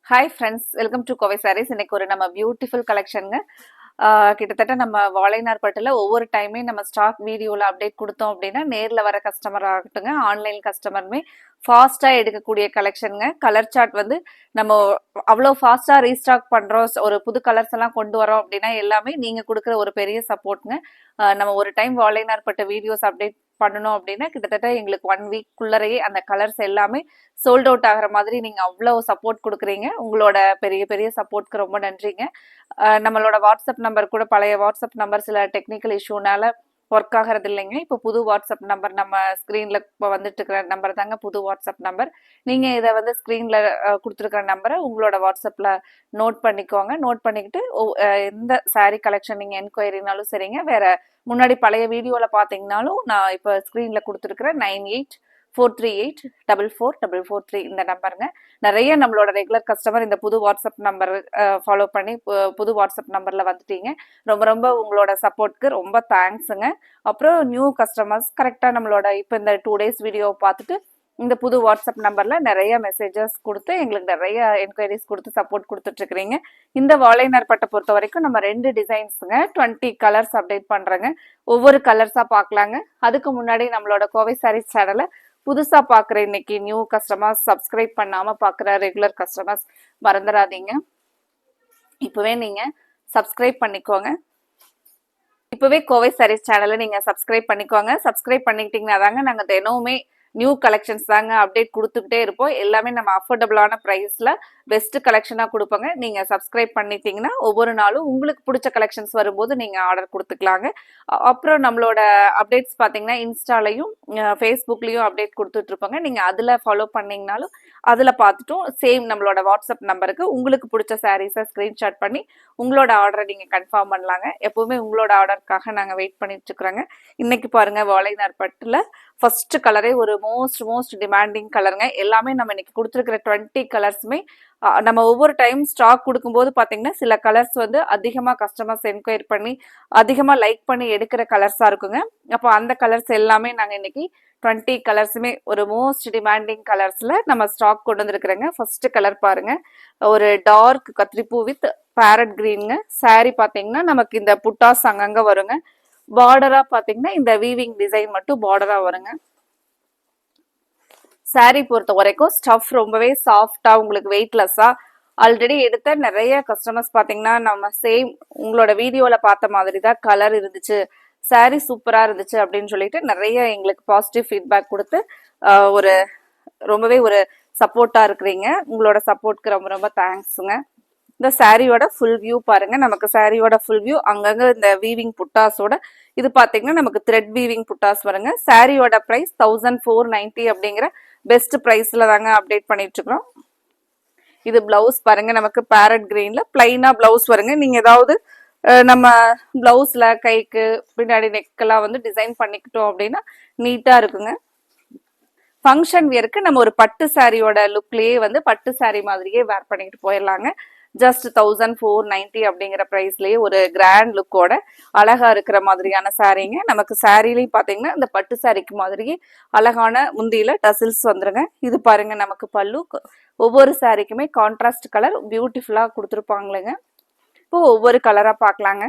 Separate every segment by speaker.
Speaker 1: Hi friends, welcome to Kovai sarees. இன்னைக்கு ஒரு நம்ம பியூட்டிஃபுல் கலெக்ஷனுங்க. கிட்டத்தட்ட நம்ம வாழைநார் பட்டில் ஒவ்வொரு டைமே நம்ம ஸ்டாக் வீடியோவில் அப்டேட் கொடுத்தோம் அப்படின்னா நேரில் வர கஸ்டமர் ஆகட்டுங்க, ஆன்லைன் கஸ்டமருமே ஃபாஸ்ட்டாக எடுக்கக்கூடிய கலெக்ஷனுங்க. கலர் சார்ட் வந்து நம்ம அவ்வளோ ஃபாஸ்ட்டாக ரீஸ்டாக் பண்ணுறோம், ஒரு புது கலர்ஸ் எல்லாம் கொண்டு வரோம் அப்படின்னா எல்லாமே நீங்கள் கொடுக்குற ஒரு பெரிய சப்போர்ட்டுங்க. நம்ம ஒரு டைம் வாழைநார் பட்ட வீடியோஸ் அப்டேட் பண்ணணும் அப்படின்னா கிட்டத்தட்ட எங்களுக்கு 1 வீக்குள்ளரையே அந்த கலர்ஸ் எல்லாமே சோல்ட் அவுட் ஆகிற மாதிரி நீங்கள் அவ்வளோ சப்போர்ட் கொடுக்குறீங்க. உங்களோட பெரிய பெரிய சப்போர்ட்க்கு ரொம்ப நன்றிங்க. நம்மளோட வாட்ஸ்அப் நம்பர் கூட பழைய வாட்ஸ்அப் நம்பர் சில டெக்னிக்கல் இஷ்யூனால ஒர்க் ஆகிறது இல்லைங்க. இப்போ புது வாட்ஸ்அப் நம்பர் நம்ம ஸ்க்ரீனில் இப்போ வந்துட்டு இருக்கிற நம்பர் தாங்க புது வாட்ஸ்அப் நம்பர். நீங்கள் இதை வந்து ஸ்க்ரீனில் கொடுத்துருக்கிற நம்பரை உங்களோட வாட்ஸ்அப்பில் நோட் பண்ணிக்கோங்க. நோட் பண்ணிக்கிட்டு எந்த சாரீ கலெக்ஷன் நீங்கள் என்கொயரினாலும் சரிங்க, வேற முன்னாடி பழைய வீடியோவில் பார்த்தீங்கன்னாலும் நான் இப்போ ஸ்க்ரீனில் கொடுத்துருக்குற 9843844443 இந்த நம்பருங்க. நிறைய நம்மளோட ரெகுலர் கஸ்டமர் இந்த புது வாட்ஸ்அப் நம்பர் ஃபாலோ பண்ணி புது வாட்ஸ்அப் நம்பரில் வந்துட்டீங்க. ரொம்ப ரொம்ப உங்களோட சப்போர்ட்க்கு ரொம்ப தேங்க்ஸுங்க. அப்புறம் நியூ கஸ்டமர்ஸ் கரெக்டாக நம்மளோட இப்போ இந்த 2 டேஸ் வீடியோவை பார்த்துட்டு இந்த புது வாட்ஸ்அப் நம்பரில் நிறைய மெசேஜஸ் கொடுத்து எங்களுக்கு நிறைய என்கொயரிஸ் கொடுத்து சப்போர்ட் கொடுத்துட்ருக்குறீங்க. இந்த வாழைநார் பட்டை பொறுத்த வரைக்கும் நம்ம 2 டிசைன்ஸுங்க 20 கலர்ஸ் அப்டேட் பண்ணுறேங்க. ஒவ்வொரு கலர்ஸாக பார்க்கலாங்க. அதுக்கு முன்னாடி நம்மளோட கோவை சாரீஸ் சேனலை புதுசாக பார்க்குற இன்னைக்கு நியூ கஸ்டமர்ஸ், சப்ஸ்கிரைப் பண்ணாமல் பார்க்குற ரெகுலர் கஸ்டமர்ஸ் மறந்துடாதீங்க. இப்போவே நீங்கள் சப்ஸ்கிரைப் பண்ணிக்கோங்க. இப்போவே கோவை சாரீஸ் சேனலை நீங்கள் சப்ஸ்கிரைப் பண்ணிக்கோங்க. சப்ஸ்கிரைப் பண்ணிக்கிட்டீங்கன்னா தாங்க நாங்கள் தினமுமே நியூ கலெக்ஷன்ஸ் தாங்க அப்டேட் கொடுத்துக்கிட்டே இருப்போம். எல்லாமே நம்ம அஃபோர்டபுளான ப்ரைஸில் பெஸ்ட் கலெக்ஷனாக கொடுப்போங்க. நீங்கள் சப்ஸ்கிரைப் பண்ணிட்டீங்கன்னா ஒவ்வொரு நாளும் உங்களுக்கு பிடிச்ச கலெக்ஷன்ஸ் வரும்போது நீங்கள் ஆர்டர் கொடுத்துக்கலாங்க. அப்புறம் நம்மளோட அப்டேட்ஸ் பார்த்தீங்கன்னா இன்ஸ்டாலையும் ஃபேஸ்புக்லேயும் அப்டேட் கொடுத்துட்ருப்போங்க. நீங்கள் அதில் ஃபாலோ பண்ணிங்கனாலும் அதில் பார்த்துட்டும் சேம் நம்மளோட வாட்ஸ்அப் நம்பருக்கு உங்களுக்கு பிடிச்ச சாரீஸை ஸ்க்ரீன்ஷாட் பண்ணி உங்களோட ஆர்டரை நீங்கள் கன்ஃபார்ம் பண்ணலாங்க. எப்போவுமே உங்களோட ஆர்டருக்காக நாங்கள் வெயிட் பண்ணிட்டுருக்குறோங்க. இன்றைக்கி பாருங்கள் வாழைநார் பட்டில் ஃபர்ஸ்ட் கலரே ஒரு மோஸ்ட் டிமாண்டிங் கலருங்க. எல்லாமே நம்ம இன்னைக்கு கொடுத்துருக்கிற 20 கலர்ஸுமே நம்ம ஒவ்வொரு டைம் ஸ்டாக் கொடுக்கும்போது பார்த்தீங்கன்னா சில கலர்ஸ் வந்து அதிகமாக கஸ்டமர்ஸ் என்கொயரி பண்ணி அதிகமாக லைக் பண்ணி எடுக்கிற கலர்ஸாக இருக்குங்க. அப்போ அந்த கலர்ஸ் எல்லாமே நாங்கள் இன்னைக்கு 20 கலர்ஸுமே ஒரு மோஸ்ட் டிமாண்டிங் கலர்ஸில் நம்ம ஸ்டாக் கொண்டு வந்துருக்குறோங்க. ஃபர்ஸ்ட் கலர் பாருங்க, ஒரு டார்க் கத்திரிப்பூ வித் பேரட் கிரீனுங்க. சாரீ பார்த்தீங்கன்னா நமக்கு இந்த புட்டாஸ் அங்கங்கே வருங்க. பார்டரா பாத்தீங்கன்னா இந்த வீவிங் டிசைன் மட்டும் பார்டரா வருங்க. சாரீ பொறுத்த வரைக்கும் ஸ்டஃப் ரொம்பவே சாஃப்டா உங்களுக்கு வெயிட்லெஸ்ஸா ஆல்ரெடி எடுத்த நிறைய கஸ்டமர்ஸ் பாத்தீங்கன்னா நம்ம சேம் உங்களோட வீடியோல பார்த்த மாதிரி தான் கலர் இருந்துச்சு, சாரீ சூப்பரா இருந்துச்சு அப்படின்னு சொல்லிட்டு நிறைய எங்களுக்கு பாசிட்டிவ் ஃபீட்பேக் கொடுத்து ஒரு ரொம்பவே ஒரு சப்போர்ட்டா இருக்கிறீங்க. உங்களோட சப்போர்ட்க்கு ரொம்ப ரொம்ப தேங்க்ஸுங்க. இந்த சாரியோட ஃபுல் வியூ பாருங்க. நமக்கு சாரியோட ஃபுல் வியூ அங்கங்க இந்த வீவிங் புட்டாஸோட இது பாத்தீங்கன்னா நமக்கு த்ரெட் வீவிங் புட்டாஸ் வருங்க. சாரியோட பிரைஸ் 1490 அப்படிங்கிற பெஸ்ட் பிரைஸ்ல தாங்க அப்டேட் பண்ணிட்டு இருக்கிறோம். இது பிளவுஸ் பாருங்க, நமக்கு பேரட் கிரீன்ல பிளைனா பிளவுஸ் வருங்க. நீங்க ஏதாவது நம்ம பிளவுஸ்ல கைக்கு பின்னாடி நெக்கெல்லாம் வந்து டிசைன் பண்ணிக்கிட்டோம் அப்படின்னா நீட்டா இருக்குங்க. ஃபங்க்ஷன் வியருக்கு நம்ம ஒரு பட்டு சாரியோட லுக்லயே வந்து பட்டு சாரி மாதிரியே வேர் பண்ணிட்டு போயிடலாங்க. ஜஸ்ட் 1490 அப்படிங்கிற ப்ரைஸ்லேயே ஒரு கிராண்ட் லுக்கோட அழகா இருக்கிற மாதிரியான சாரீங்க. நமக்கு சாரீலையும் பார்த்தீங்கன்னா இந்த பட்டு சாரிக்கு மாதிரியே அழகான முந்தியில டசில்ஸ் வந்துருங்க. இது பாருங்க, நமக்கு பல்லு ஒவ்வொரு சாரிக்குமே கான்ட்ராஸ்ட் கலர் பியூட்டிஃபுல்லா கொடுத்துருப்பாங்களுங்க. இப்போ ஒவ்வொரு கலரா பார்க்கலாங்க.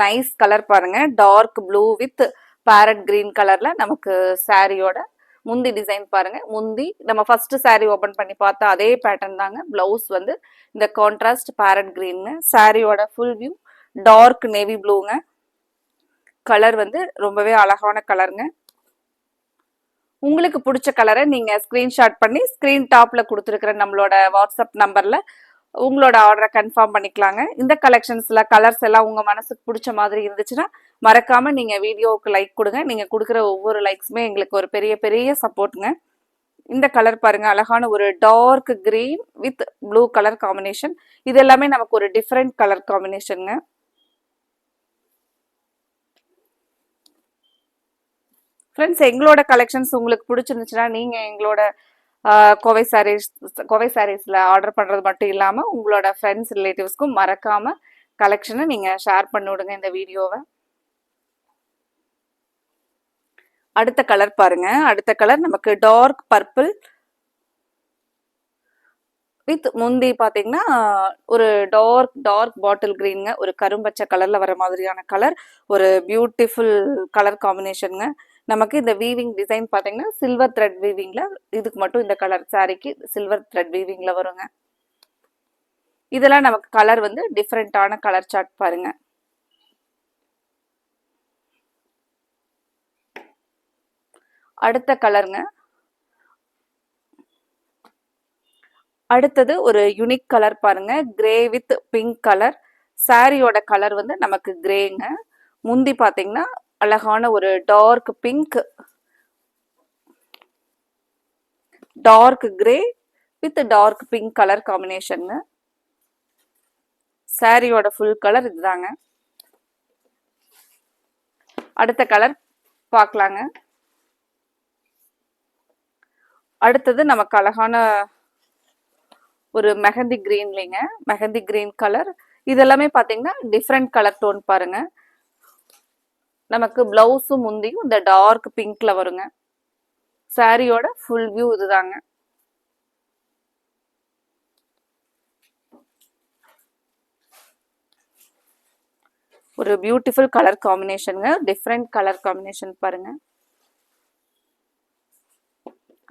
Speaker 1: நைஸ் கலர் பாருங்க, dark blue with parrot green கலர்ல நமக்கு சாரியோட முந்தி டிசைன் பாருங்க. முந்தி நம்ம ஃபர்ஸ்ட் சாரி ஓபன் பண்ணி பார்த்தா அதே பேட்டர்ன் தாங்க. பிளவுஸ் வந்து இந்த கான்ட்ராஸ்ட் பேரட் கிரீன். சாரியோட ஃபுல் வியூ டார்க் நேவி ப்ளூங்க. கலர் வந்து ரொம்பவே அழகான கலருங்க. உங்களுக்கு பிடிச்ச கலரை நீங்க ஸ்கிரீன்ஷாட் பண்ணி ஸ்கிரீன் டாப்ல கொடுத்துருக்கிற நம்மளோட வாட்ஸ்அப் நம்பர்ல உங்களோட ஆர்டரை கன்ஃபார்ம் பண்ணிக்கலாங்க. இந்த கலெக்ஷன்ஸ்ல கலர்ஸ் எல்லாம் உங்க மனசுக்கு பிடிச்ச மாதிரி இருந்துச்சுன்னா மறக்காம நீங்க வீடியோவுக்கு லைக் கொடுங்க. நீங்க கொடுக்குற ஒவ்வொரு லைக்ஸுமே எங்களுக்கு ஒரு பெரிய பெரிய சப்போர்ட்டுங்க. இந்த கலர் பாருங்க, அழகான ஒரு dark green with blue colour combination. இது எல்லாமே நமக்கு ஒரு டிஃப்ரெண்ட் கலர் காம்பினேஷனுங்க. ஃப்ரெண்ட்ஸ், எங்களோட கலெக்ஷன்ஸ் உங்களுக்கு பிடிச்சிருந்துச்சுன்னா நீங்க எங்களோட கோவை சாரீஸ்ல ஆர்டர் பண்றது மட்டும் இல்லாம உங்களோட ஃப்ரெண்ட்ஸ் ரிலேட்டிவ்ஸ்க்கும் மறக்காம கலெக்ஷனை நீங்க ஷேர் பண்ணி விடுங்க இந்த வீடியோவை. அடுத்த கலர் பாருங்க. அடுத்த கலர் நமக்கு டார்க் பர்பிள் வித் முந்தி பாத்தீங்கன்னா ஒரு டார்க் பாட்டில் கிரீனுங்க, ஒரு கரும்பச்சை கலர்ல வர மாதிரியான கலர், ஒரு பியூட்டிஃபுல் கலர் காம்பினேஷனுங்க. நமக்கு இந்த வீவிங் டிசைன் பாத்தீங்கன்னா சில்வர் த்ரெட் வீவிங்ல, இதுக்கு மட்டும் இந்த கலர் சாரிக்கு சில்வர் த்ரெட் வீவிங்ல வருங்க. இதெல்லாம் நமக்கு கலர் வந்து டிஃப்ரெண்டான கலர் சார்ட் பாருங்க. அடுத்த கலருங்க. அடுத்தது ஒரு யூனிக் கலர் பாருங்க, கிரே வித் பிங்க் கலர். சாரியோட கலர் வந்து நமக்கு கிரேங்க. முந்தி பாத்தீங்கன்னா அழகான ஒரு dark pink, dark grey with dark pink colour combination. சாரியோட ஃபுல் கலர் இதுதாங்க. அடுத்த கலர் பார்க்கலாங்க. அடுத்தது நமக்கு அழகான ஒரு மெஹந்தி கிரீன்லிங்க, மெஹந்தி கிரீன் கலர். இதெல்லாமே பாத்தீங்கன்னா டிஃப்ரெண்ட் கலர் டோன் பாருங்க. நமக்கு பிளவுஸும் முந்தியும் இந்த டார்க் பிங்க்ல வருங்க. சாரியோட ஃபுல் வியூ இதுதாங்க. ஒரு பியூட்டிஃபுல் கலர் காம்பினேஷனுங்க, டிஃப்ரெண்ட் கலர் காம்பினேஷன் பாருங்க.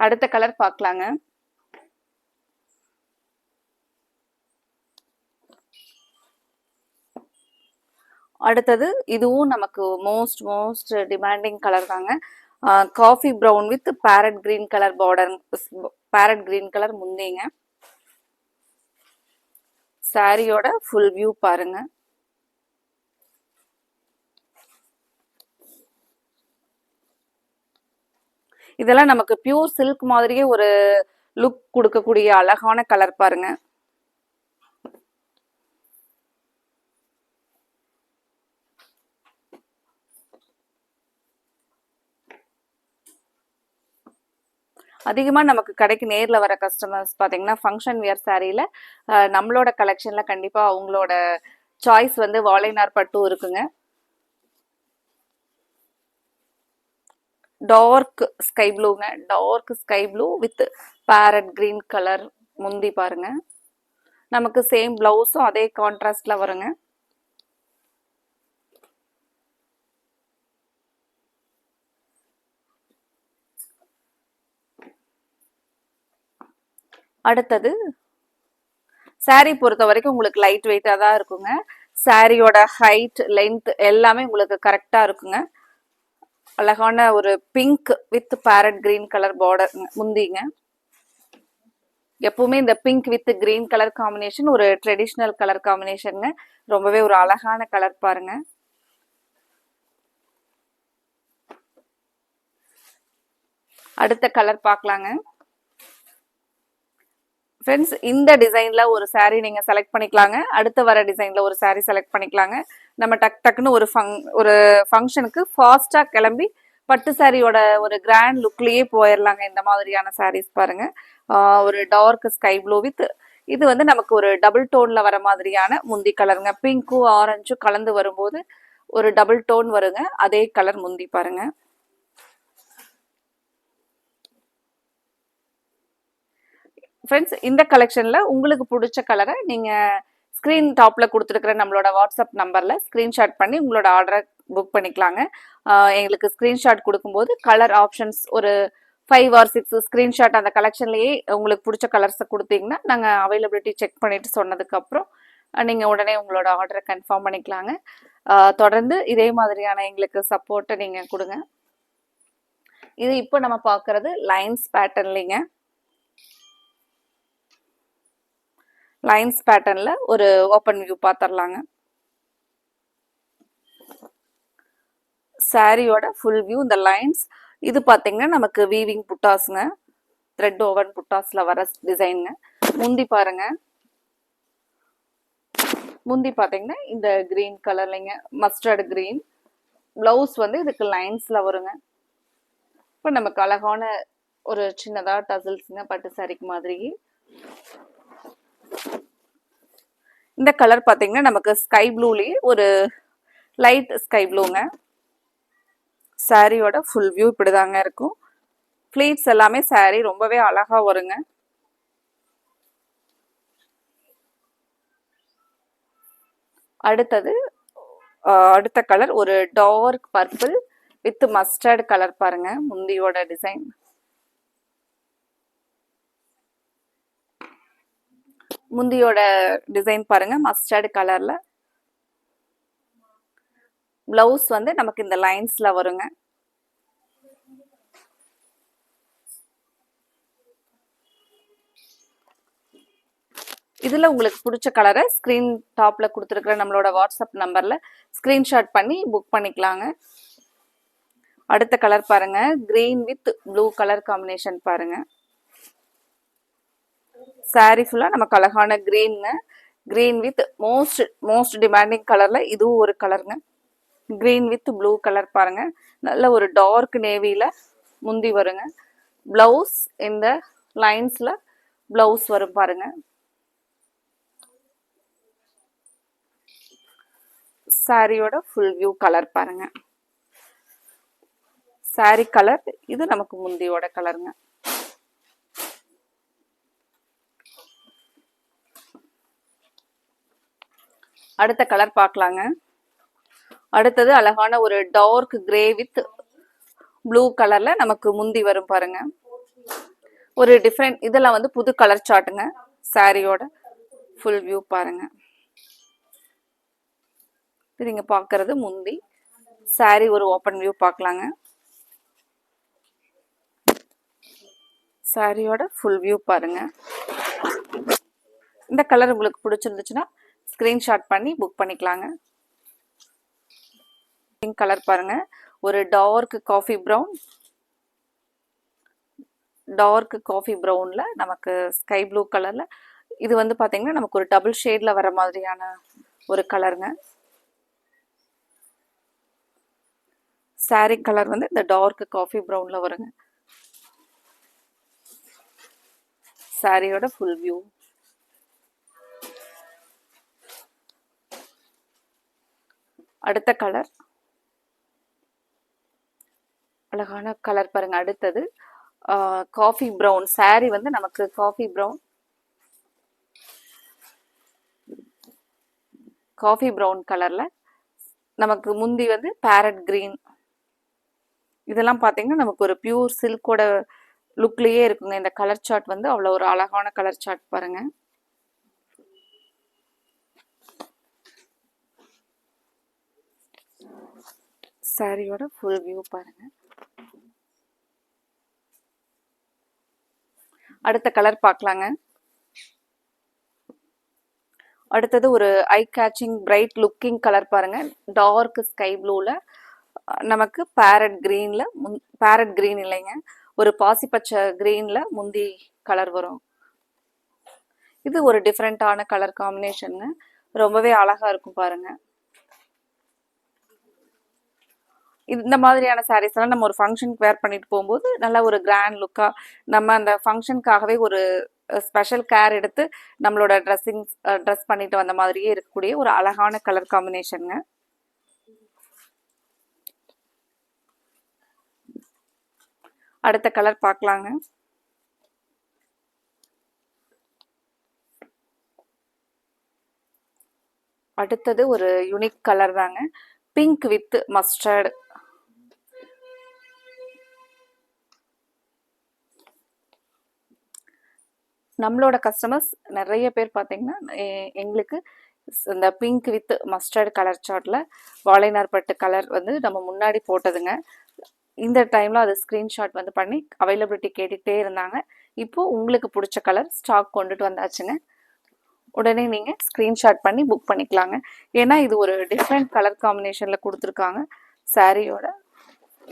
Speaker 1: அடுத்த கலர் பார்க்கலாங்க. அடுத்தது இதுவும் நமக்கு மோஸ்ட் டிமாண்டிங் கலர் தாங்க. Coffee brown with parrot green colour border, parrot green colour முந்திங்க. சாரியோட ஃபுல் வியூ பாருங்க. இதெல்லாம் நமக்கு பியூர் சில்க் மாதிரியே ஒரு லுக் கொடுக்கக்கூடிய அழகான கலர் பாருங்க. அதிகமா நமக்கு கடைக்கு நேர்ல வர கஸ்டமர்ஸ் பாத்தீங்கன்னா ஃபங்க்ஷன் வியர் சாரியில நம்மளோட கலெக்ஷன்ல கண்டிப்பா அவங்களோட சாய்ஸ் வந்து வாழைநார் பட்டு இருக்குங்க. டார்க் ஸ்கை ப்ளூங்க, dark sky blue with parrot green colour முந்தி பாருங்க. நமக்கு சேம் பிளவுஸும் அதே கான்ட்ராஸ்ட்ல வருங்க. அடுத்தது சாரி பொறுத்த வரைக்கும் உங்களுக்கு லைட் வெயிட்டா தான் இருக்குங்க. சாரியோட ஹைட் லென்த் எல்லாமே உங்களுக்கு கரெக்டா இருக்குங்க. அழகான ஒரு pink with parrot green colour border முந்திங்க. எப்பவுமே இந்த pink with green colour combination ஒரு ட்ரெடிஷ்னல் கலர் காம்பினேஷனுங்க. ரொம்பவே ஒரு அழகான கலர் பாருங்க. அடுத்த கலர் பார்க்கலாங்க. ஃப்ரெண்ட்ஸ், இந்த டிசைன்ல ஒரு சாரீ நீங்க செலக்ட் பண்ணிக்கலாங்க. அடுத்து வர டிசைன்ல ஒரு சாரீ செலக்ட் பண்ணிக்கலாங்க. நம்ம டக்குன்னு ஒரு ஃபங்க்ஷனுக்கு ஃபாஸ்டா கிளம்பி பட்டு சாரியோட ஒரு கிராண்ட் லுக்லயே போயிடலாங்க. இந்த மாதிரியான சாரீஸ் பாருங்க. ஒரு டார்க் ஸ்கை ப்ளூ வித் இது வந்து நமக்கு ஒரு டபுள் டோன்ல வர மாதிரியான முந்தி கலருங்க. பிங்க்கும் ஆரஞ்சும் கலந்து வரும்போது ஒரு டபுள் டோன் வருங்க. அதே கலர் முந்தி பாருங்க. ஃப்ரெண்ட்ஸ், இந்த கலெக்ஷன்ல உங்களுக்கு பிடிச்ச கலரை நீங்க ஸ்கிரீன் டாப்ல கொடுத்துருக்கிற நம்மளோட வாட்ஸ்அப் நம்பர்ல ஸ்கிரீன்ஷாட் பண்ணி உங்களோட ஆர்டரை புக் பண்ணிக்கலாங்க. எங்களுக்கு ஸ்கிரீன்ஷாட் கொடுக்கும்போது கலர் ஆப்ஷன்ஸ் ஒரு 5 or 6 ஸ்கிரீன்ஷாட் அந்த கலெக்ஷன்லயே உங்களுக்கு பிடிச்ச கலர்ஸை கொடுத்தீங்கன்னா நாங்கள் அவைலபிலிட்டி செக் பண்ணிட்டு சொன்னதுக்கு அப்புறம் நீங்க உடனே உங்களோட ஆர்டரை கன்ஃபார்ம் பண்ணிக்கலாங்க. தொடர்ந்து இதே மாதிரியான எங்களுக்கு சப்போர்ட்டை நீங்க கொடுங்க. இது இப்போ நம்ம பார்க்கறது லைன்ஸ் பேட்டர்ன்லிங்க. லைன்ஸ் பேட்டர்ன்ல ஒரு ஓப்பன் வியூ பார்த்துடலாங்க. சாரியோட ஃபுல் வியூ இந்த லைன்ஸ். இது பார்த்தீங்கன்னா நமக்கு வீவிங் புட்டாஸ்ங்க, த்ரெட் ஓவன் புட்டாஸ்ல வர டிசைனுங்க. முந்தி பாருங்க. முந்தி பார்த்தீங்கன்னா இந்த கிரீன் கலர்லைங்க, மஸ்டர்ட் கிரீன். பிளவுஸ் வந்து இதுக்கு லைன்ஸ்ல வருங்க. இப்போ நமக்கு அழகான ஒரு சின்னதா டசல்ஸ்ங்க பட்டு சாரிக்கு மாதிரி. இந்த கலர் பார்த்தீங்கன்னா நமக்கு ஸ்கை ப்ளூலயே ஒரு லைட் ஸ்கை ப்ளூங்க. சாரியோட ஃபுல் வியூ இப்படிதாங்க இருக்கும். ஃப்ளீட்ஸ் எல்லாமே சாரி ரொம்பவே அழகா வருங்க. அடுத்தது அடுத்த கலர் ஒரு dark purple with mustard colour பாருங்க. முந்தியோட டிசைன் பாருங்க மஸ்டர்ட் கலர்ல. பிளவுஸ் வந்து நமக்கு இந்த லைன்ஸ்ல வருங்க. இதுல உங்களுக்கு பிடிச்ச கலரை ஸ்கிரீன் டாப்ல கொடுத்துருக்கிற நம்மளோட வாட்ஸ்அப் நம்பர்ல ஸ்கிரீன்ஷாட் பண்ணி புக் பண்ணிக்கலாங்க. அடுத்த கலர் பாருங்க, green with blue colour combination பாருங்க. சாரி ஃபுல்லா நமக்கு அழகான கிரீனுங்க. கிரீன் வித் மோஸ்ட் டிமாண்டிங் கலர்ல இதுவும் ஒரு கலருங்க. கிரீன் வித் ப்ளூ கலர் பாருங்க. நல்ல ஒரு டார்க் நேவில முந்தி வருங்க. பிளவுஸ் இந்த லைன்ஸ்ல பிளவுஸ் வரும் பாருங்க. சாரியோட ஃபுல் வியூ கலர் பாருங்க. சாரி கலர் இது நமக்கு முந்தியோட கலருங்க. அடுத்த கலர் பார்க்கலாங்க. அடுத்தது அழகான ஒரு டார்க் கிரே வித் ப்ளூ கலர்ல நமக்கு முந்தி வரும் பாருங்க. ஒரு டிஃப்ரெண்ட் இதெல்லாம் வந்து புது கலர் சார்ட்டுங்க. சாரியோட ஃபுல் வியூ பாருங்க. நீங்க பாக்குறது முந்தி. சாரி ஒரு ஓப்பன் வியூ பார்க்கலாங்க. சாரியோட ஃபுல் வியூ பாருங்க. இந்த கலர் உங்களுக்கு பிடிச்சிருந்துச்சுன்னா ஸ்கிரீன்ஷாட் பண்ணி புக் பண்ணிக்கலாங்க. பிங்க் கலர் பாருங்க, ஒரு டார்க் காஃபி ப்ரௌன்ல நமக்கு ஸ்கை ப்ளூ கலர்ல இது வந்து பாத்தீங்கன்னா நமக்கு ஒரு டபுள் ஷேட்ல வர மாதிரியான ஒரு கலருங்க. சாரி கலர் வந்து இந்த டார்க் காஃபி ப்ரௌன்ல வருங்க. சாரியோட ஃபுல் வியூ. அடுத்த கலர் அழகான கலர் பாருங்க. அடுத்தது காஃபி ப்ரௌன். சாரி வந்து நமக்கு காஃபி ப்ரௌன் கலர்ல நமக்கு முந்தி வந்து பேரட் கிரீன். இதெல்லாம் பாத்தீங்கன்னா நமக்கு ஒரு பியூர் சில்கோட லுக்லயே இருக்குங்க. இந்த கலர் சார்ட் வந்து அவ்வளவு ஒரு அழகான கலர் சார்ட் பாருங்க. சாரியோட ஃபுல் வியூ பாருங்க. அடுத்த கலர் பார்க்கலாங்க. அடுத்தது ஒரு eye catching bright looking colour பாருங்க. டார்க் ஸ்கை ப்ளூல நமக்கு பேரட் கிரீன் இல்லைங்க, ஒரு பாசி பச்சை கிரீன்ல முந்தி கலர் வரும். இது ஒரு டிஃப்ரெண்டான கலர் காம்பினேஷனுங்க. ரொம்பவே அழகா இருக்கும் பாருங்க. இந்த மாதிரியான சாரீஸ் எல்லாம் நம்ம ஒரு ஃபங்க்ஷனுக்கு வேர் பண்ணிட்டு போகும்போது நல்ல ஒரு கிராண்ட் லுக்கா நம்ம அந்த ஃபங்க்ஷனுக்காகவே ஒரு ஸ்பெஷல் கேர் எடுத்து நம்மளோட ட்ரெஸ் பண்ணிட்டு வந்த மாதிரியே இருக்கக்கூடிய ஒரு அழகான கலர் காம்பினேஷனுங்க. அடுத்த கலர் பார்க்கலாங்க. அடுத்தது ஒரு யூனிக் கலர் தாங்க, பிங்க் வித் மஸ்டர்ட். நம்மளோட கஸ்டமர்ஸ் நிறைய பேர் பார்த்தீங்கன்னா எங்களுக்கு இந்த பிங்க் வித் மஸ்டர்ட் கலர் சார்ட்ல வாழைநார்பட்டு கலர் வந்து நம்ம முன்னாடி போட்டதுங்க. இந்த டைம்ல அது ஸ்கிரீன்ஷாட் வந்து பண்ணி அவைலபிலிட்டி கேட்டுகிட்டே இருந்தாங்க. இப்போ உங்களுக்கு பிடிச்ச கலர் ஸ்டாக் கொண்டுட்டு வந்தாச்சுங்க. உடனே நீங்க ஸ்கிரீன்ஷாட் பண்ணி புக் பண்ணிக்கலாங்க. ஏன்னா இது ஒரு டிஃப்ரெண்ட் கலர் காம்பினேஷன்ல கொடுத்துருக்காங்க. சாரியோட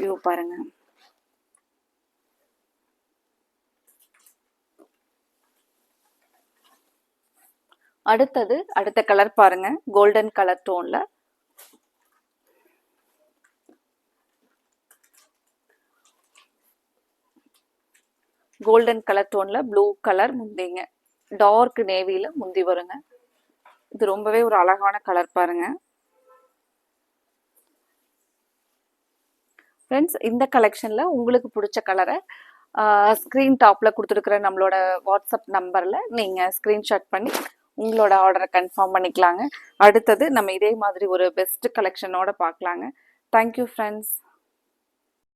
Speaker 1: வியூ பாருங்க. அடுத்த கலர் பாருங்க, கோல்டன் கலர் டோன்ல. கோல்டன் கலர் டோன்ல ப்ளூ கலர் முந்திங்க, டார்க் நேவில முந்தி வருங்க. இது ரொம்பவே ஒரு அழகான கலர் பாருங்க. ஃப்ரெண்ட்ஸ், இந்த கலெக்ஷனில் உங்களுக்கு பிடிச்ச கலரை ஸ்க்ரீன் டாப்பில் கொடுத்துருக்குற நம்மளோட வாட்ஸ்அப் நம்பரில் நீங்கள் ஸ்க்ரீன்ஷாட் பண்ணி உங்களோட ஆர்டரை கன்ஃபார்ம் பண்ணிக்கலாங்க. அடுத்தது நம்ம இதே மாதிரி ஒரு பெஸ்ட் கலெக்ஷனோட பார்க்கலாங்க. Thank you friends.